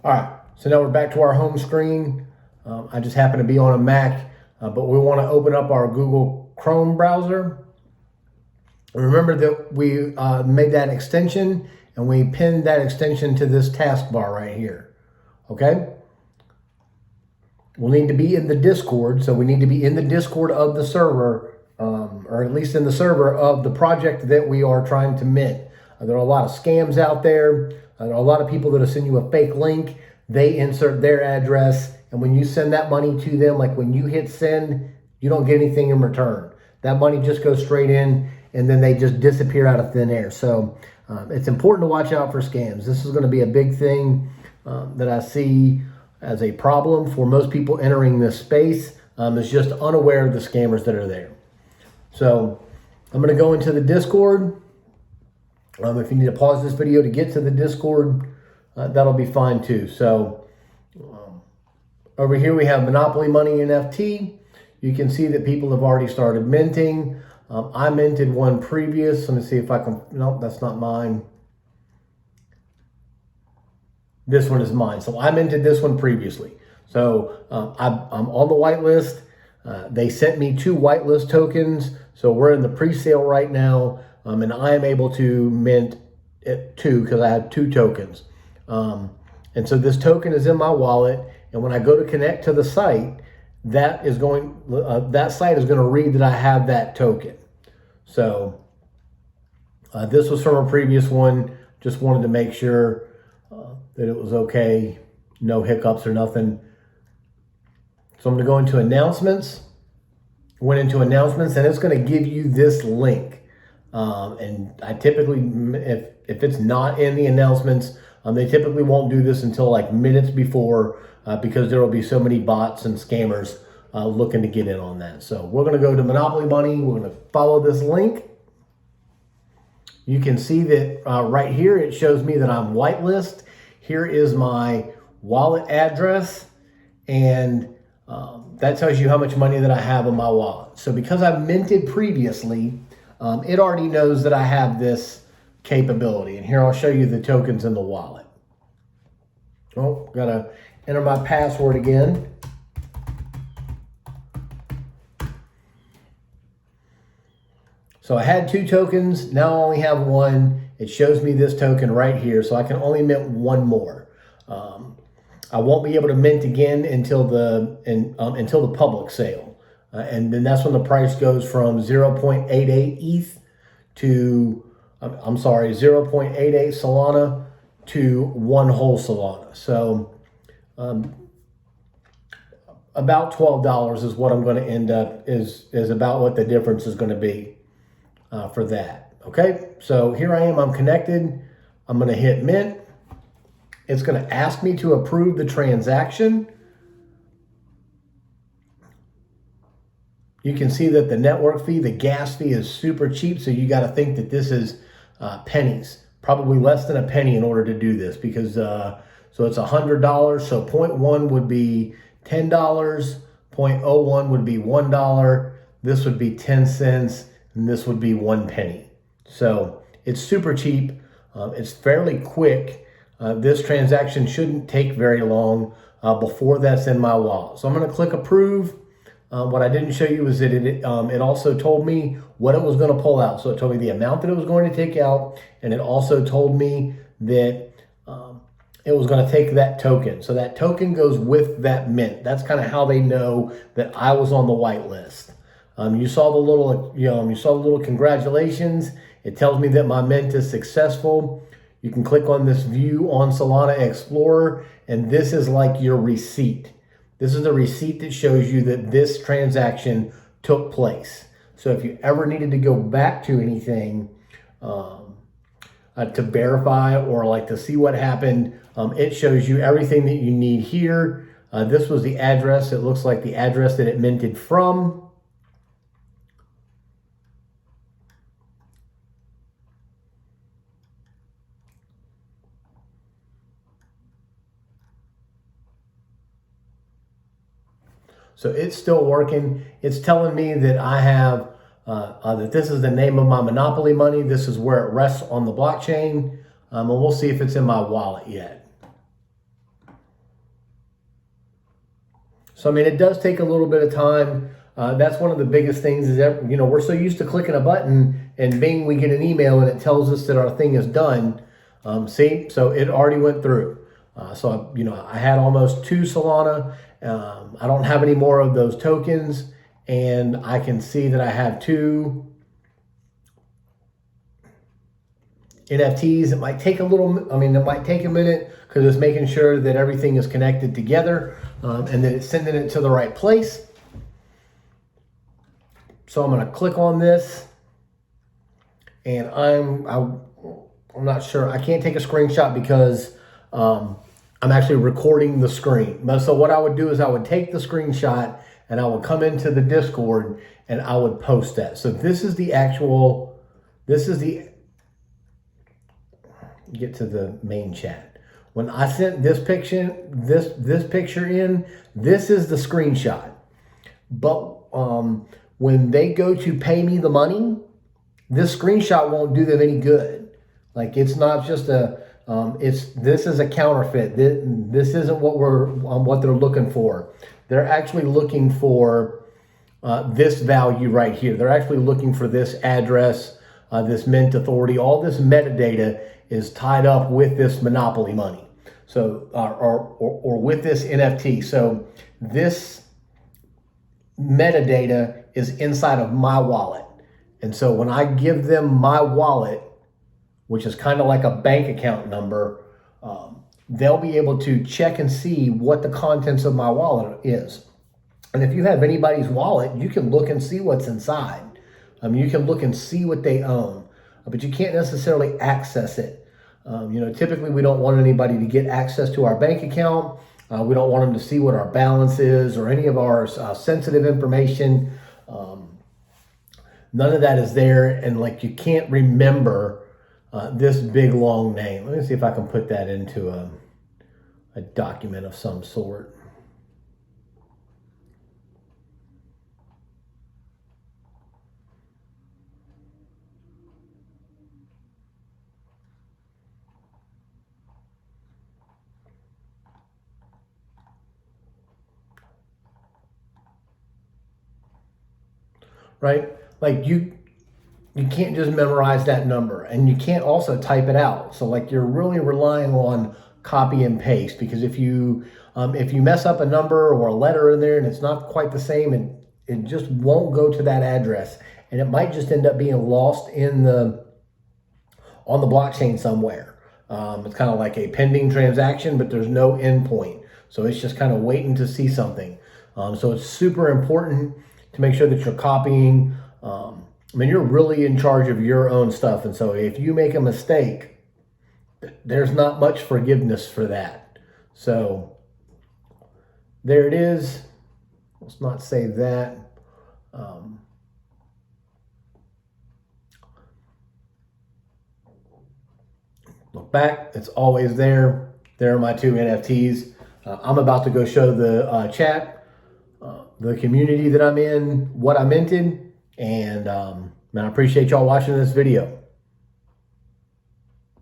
All right, so now we're back to our home screen. I just happen to be on a Mac, but we want to open up our Google Chrome browser. Remember that we made that extension and we pinned that extension to this taskbar right here, okay? We'll need to be in the Discord, so we need to be in the Discord of the server, or at least in the server of the project that we are trying to mint. There are a lot of scams out there. There are a lot of people that'll send you a fake link. They insert their address, and when you send that money to them, like when you hit send, you don't get anything in return. That money just goes straight in, and then they just disappear out of thin air. So it's important to watch out for scams. This is going to be a big thing that I see as a problem for most people entering this space, is just unaware of the scammers that are there. So I'm going to go into the Discord. If you need to pause this video to get to the Discord, that'll be fine too. So over here we have Monopoly Money NFT. You can see that people have already started minting. I minted one previous. Let me see if I can, nope, that's not mine. This one is mine. So I minted this one previously. So I'm on the whitelist. They sent me 2 whitelist tokens. So we're in the pre-sale right now. And I am able to mint 2 because I have 2 tokens. And so this token is in my wallet. And when I go to connect to the site, that site is going to read that I have that token. So this was from a previous one. Just wanted to make sure that it was okay, no hiccups or nothing. So I'm going to go into announcements. Went into announcements, and it's going to give you this link. And I typically, if it's not in the announcements, they typically won't do this until like minutes before, because there will be so many bots and scammers looking to get in on that. So we're going to go to Monopoly Money. We're going to follow this link. You can see that right here, it shows me that I'm whitelist. Here is my wallet address, and that tells you how much money that I have in my wallet. So because I've minted previously, it already knows that I have this capability. And here I'll show you the tokens in the wallet. Oh, gotta enter my password again. So I had 2 tokens, now I only have 1. It shows me this token right here, so I can only mint 1 more. I won't be able to mint again until the public sale. And then that's when the price goes from 0.88 ETH to, 0.88 Solana to 1 whole Solana. So about $12 is what I'm going to end up, is about what the difference is going to be for that. Okay, so here I am, I'm connected. I'm going to hit mint. It's going to ask me to approve the transaction. You can see that the network fee, the gas fee is super cheap. So you got to think that this is pennies, probably less than a penny in order to do this, because so it's $100. So 0.1 would be $10. 0.01 would be $1. This would be 10 cents, and this would be 1 penny. So it's super cheap. It's fairly quick. This transaction shouldn't take very long before that's in my wallet. So I'm going to click approve. What I didn't show you is that it also told me what it was going to pull out. So it told me the amount that it was going to take out, and it also told me that it was going to take that token. So that token goes with that mint. That's kind of how they know that I was on the whitelist. You saw the little congratulations. It tells me that my mint is successful. You can click on this view on Solana Explorer, and this is like your receipt. This is the receipt that shows you that this transaction took place. So if you ever needed to go back to anything to verify or like to see what happened, it shows you everything that you need here. This was the address. It looks like the address that it minted from. So it's still working. It's telling me that I have, that this is the name of my Monopoly money. This is where it rests on the blockchain. And we'll see if it's in my wallet yet. So, I mean, it does take a little bit of time. That's one of the biggest things is that, we're so used to clicking a button and bing, we get an email and it tells us that our thing is done. See, so it already went through. So, I had almost 2 Solana. I don't have any more of those tokens, and I can see that I have 2 NFTs. It might take it might take a minute because it's making sure that everything is connected together and that it's sending it to the right place. So I'm going to click on this, and I'm not sure. I can't take a screenshot because I'm actually recording the screen. So what I would do is I would take the screenshot and I would come into the Discord and I would post that. So this is the get to the main chat. When I sent this picture, this picture in, this is the screenshot. But when they go to pay me the money, this screenshot won't do them any good. Like, it's not just this is a counterfeit. This isn't what they're looking for. They're actually looking for this value right here. They're actually looking for this address, this mint authority. All this metadata is tied up with this Monopoly money. So, or with this NFT. So this metadata is inside of my wallet. And so when I give them my wallet, which is kind of like a bank account number, they'll be able to check and see what the contents of my wallet is. And if you have anybody's wallet, you can look and see what's inside. You can look and see what they own, but you can't necessarily access it. Typically we don't want anybody to get access to our bank account. We don't want them to see what our balance is or any of our sensitive information. None of that is there. And like, you can't remember this big long name. Let me see if I can put that into a document of some sort. Right? Like, you can't just memorize that number, and you can't also type it out. So like, you're really relying on copy and paste, because if you mess up a number or a letter in there and it's not quite the same, it just won't go to that address, and it might just end up being lost on the blockchain somewhere. It's kind of like a pending transaction, but there's no endpoint. So it's just kind of waiting to see something. So it's super important to make sure that you're copying. You're really in charge of your own stuff. And so if you make a mistake, there's not much forgiveness for that. So there it is. Let's not save that. Look back, it's always there. There are my 2 NFTs. I'm about to go show the chat, the community that I'm in, what I minted. And I appreciate y'all watching this video.